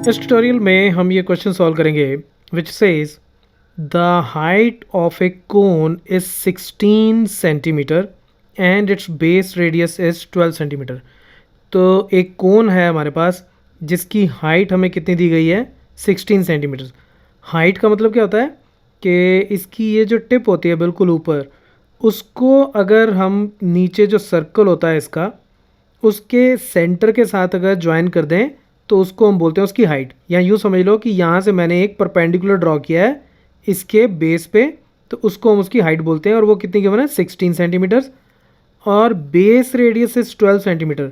इस ट्यूटोरियल में हम ये क्वेश्चन सॉल्व करेंगे which says the height of A cone is 16 centimetre and it's base radius is 12 centimetre. तो एक कोन है हमारे पास जिसकी हाइट हमें कितनी दी गई है 16 सेंटीमीटर। हाइट का मतलब क्या होता है कि इसकी ये जो टिप होती है बिल्कुल ऊपर, उसको अगर हम नीचे जो सर्कल होता है इसका उसके सेंटर के साथ अगर ज्वाइन कर दें तो उसको हम बोलते हैं उसकी हाइट। या यूँ समझ लो कि यहाँ से मैंने एक परपेंडिकुलर ड्रॉ किया है इसके बेस पे, तो उसको हम उसकी हाइट बोलते हैं। और वो कितनी गिवन है 16 सेंटीमीटर्स। और base radius is 12 centimetre.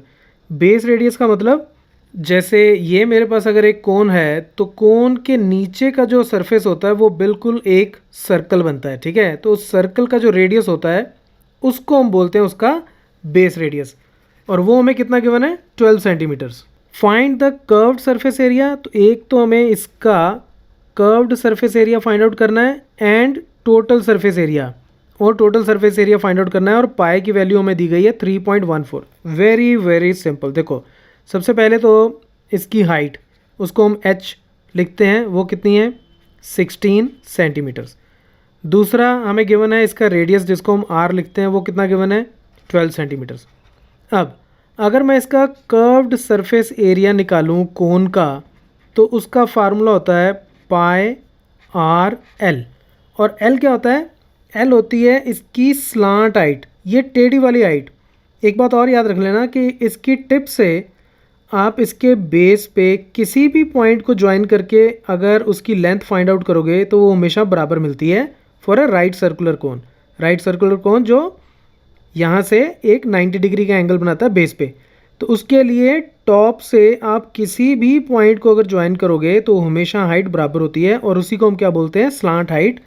Base radius का मतलब जैसे ये मेरे पास अगर एक कोन है तो कोन के नीचे का जो सरफेस होता है वो बिल्कुल एक सर्कल बनता है, ठीक है। तो उस सर्कल का जो रेडियस होता है उसको हम बोलते हैं उसका बेस रेडियस। और वो हमें कितना गिवन है 12 centimetres. Find the curved surface area. तो एक तो हमें इसका curved surface area find out करना है एंड टोटल सरफेस एरिया, और total surface area find out करना है। और पाई की वैल्यू हमें दी गई है 3.14। Very very simple. देखो सबसे पहले तो इसकी हाइट उसको हम h लिखते हैं, वो कितनी है 16 सेंटीमीटर्स। दूसरा हमें गिवन है इसका रेडियस जिसको हम r लिखते हैं, वो कितना गिवन है 12 सेंटीमीटर्स। अब अगर मैं इसका कर्व्ड सरफेस एरिया निकालूं कोन का, तो उसका फार्मूला होता है पाई आर एल। और एल क्या होता है, एल होती है इसकी स्लांट हाइट, ये टेढ़ी वाली हाइट। एक बात और याद रख लेना कि इसकी टिप से आप इसके बेस पे किसी भी पॉइंट को ज्वाइन करके अगर उसकी लेंथ फाइंड आउट करोगे तो वो हमेशा बराबर मिलती है for a right circular cone. Right circular cone जो यहाँ से एक 90 डिग्री का एंगल बनाता है बेस पे, तो उसके लिए टॉप से आप किसी भी पॉइंट को अगर ज्वाइन करोगे तो हमेशा हाइट बराबर होती है, और उसी को हम क्या बोलते हैं स्लांट हाइट।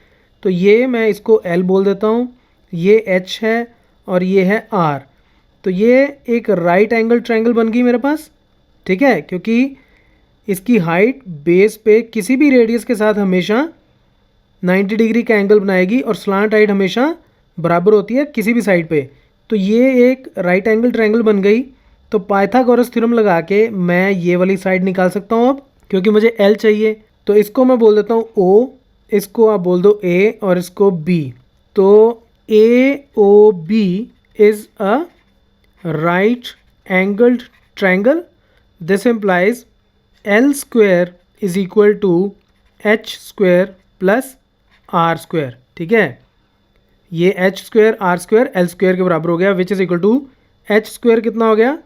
तो ये मैं इसको L बोल देता हूँ, ये H है और ये है R। तो ये एक राइट एंगल ट्रायंगल बन गई मेरे पास, ठीक है, क्योंकि इसकी हाइट बेस पे किसी भी रेडियस के साथ हमेशा 90 डिग्री का एंगल बनाएगी और स्लांट हाइट हमेशा बराबर होती है किसी भी साइड पे। तो ये एक राइट एंगल ट्रायंगल बन गई। तो पाइथागोरस थ्योरम लगा के मैं ये वाली साइड निकाल सकता हूँ अब, क्योंकि मुझे L चाहिए। तो इसको मैं बोल देता हूँ O, इसको आप बोल दो A और इसको B। तो AOB is a right angled triangle. This implies L square is equal to H square plus R square, ठीक है। ये H square R square L square के बराबर हो गया, which is equal to H square कितना हो गया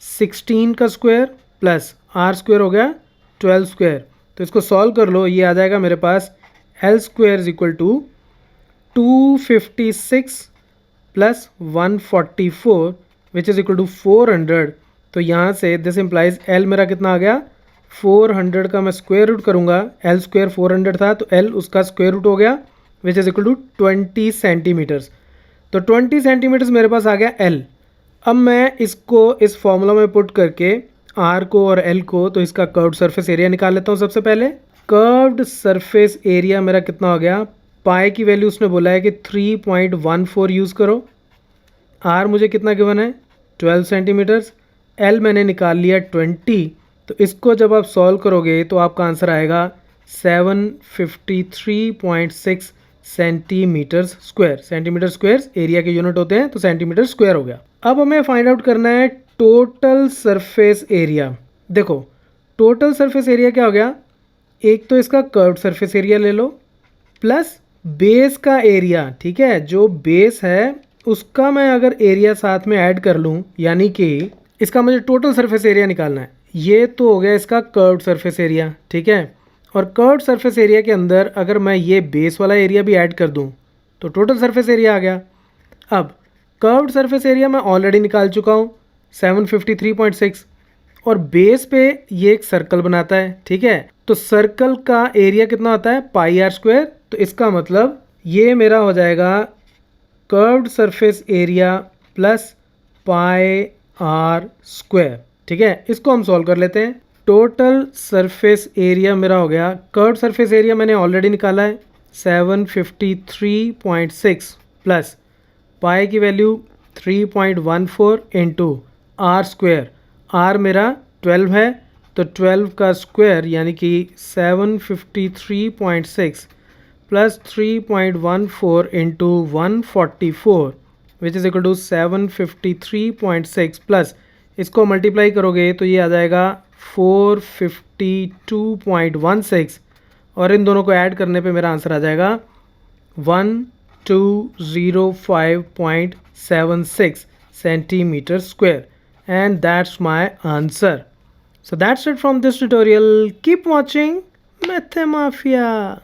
16 का स्क्वायर प्लस R स्क्वायर हो गया 12 स्क्वायर। तो इसको सॉल्व कर लो, ये आ जाएगा मेरे पास L square is equal to 256 plus 144 which is equal to 400। तो यहाँ से दिस इम्प्लाइज L मेरा कितना आ गया 400 का मैं स्क्वायर रूट करूँगा, L स्क्वायर 400 था तो L उसका स्क्वायर रूट हो गया which is equal to 20 centimetres. तो 20 सेंटीमीटर्स मेरे पास आ गया L। अब मैं इसको इस फॉर्मूला में पुट करके R को और L को, तो इसका कर्व्ड सरफेस एरिया निकाल लेता हूँ। सबसे पहले कर्व्ड सरफेस एरिया मेरा कितना हो गया, पाई की वैल्यू उसने बोला है कि 3.14 यूज़ करो। R मुझे कितना गिवन है 12 सेंटीमीटर्स, L मैंने निकाल लिया 20। तो इसको जब आप सॉल्व करोगे तो आपका आंसर आएगा 753.6 centimetre square. Centimetre square area के यूनिट होते हैं, तो सेंटीमीटर स्क्वायर हो गया। अब हमें फाइंड आउट करना है टोटल सरफेस एरिया। देखो टोटल सरफेस एरिया क्या हो गया, एक तो इसका कर्व्ड सरफेस एरिया ले लो प्लस बेस का एरिया, ठीक है। जो बेस है उसका मैं अगर एरिया साथ में ऐड कर लूँ, यानी कि इसका मुझे टोटल सरफेस एरिया निकालना है। ये तो हो गया इसका कर्व्ड सरफेस एरिया, ठीक है। और कर्व्ड सरफेस एरिया के अंदर अगर मैं ये बेस वाला एरिया भी ऐड कर दूं तो टोटल सरफेस एरिया आ गया। अब कर्व्ड सरफेस एरिया मैं ऑलरेडी निकाल चुका हूँ 753.6, और बेस पे ये एक सर्कल बनाता है, ठीक है। तो सर्कल का एरिया कितना होता है पाई आर स्क्वायर। तो इसका मतलब ये मेरा हो जाएगा curved surface area plus pi r square, ठीक है। इसको हम सॉल्व कर लेते हैं। टोटल सरफेस एरिया मेरा हो गया, कर्व्ड सरफेस एरिया मैंने ऑलरेडी निकाला है 753.6 प्लस पाई की value 3.14 into r square. R मेरा 12 है, तो 12 का स्क्वायर यानी कि 753.6 plus 3.14 into 144 which is equal to 753.6 plus इसको मल्टीप्लाई करोगे तो ये आ जाएगा 452.16 और इन दोनों को ऐड करने पे मेरा आंसर आ जाएगा 1205.76 centimeter square, and that's my answer. So that's it from this tutorial. Keep watching Mathemafia.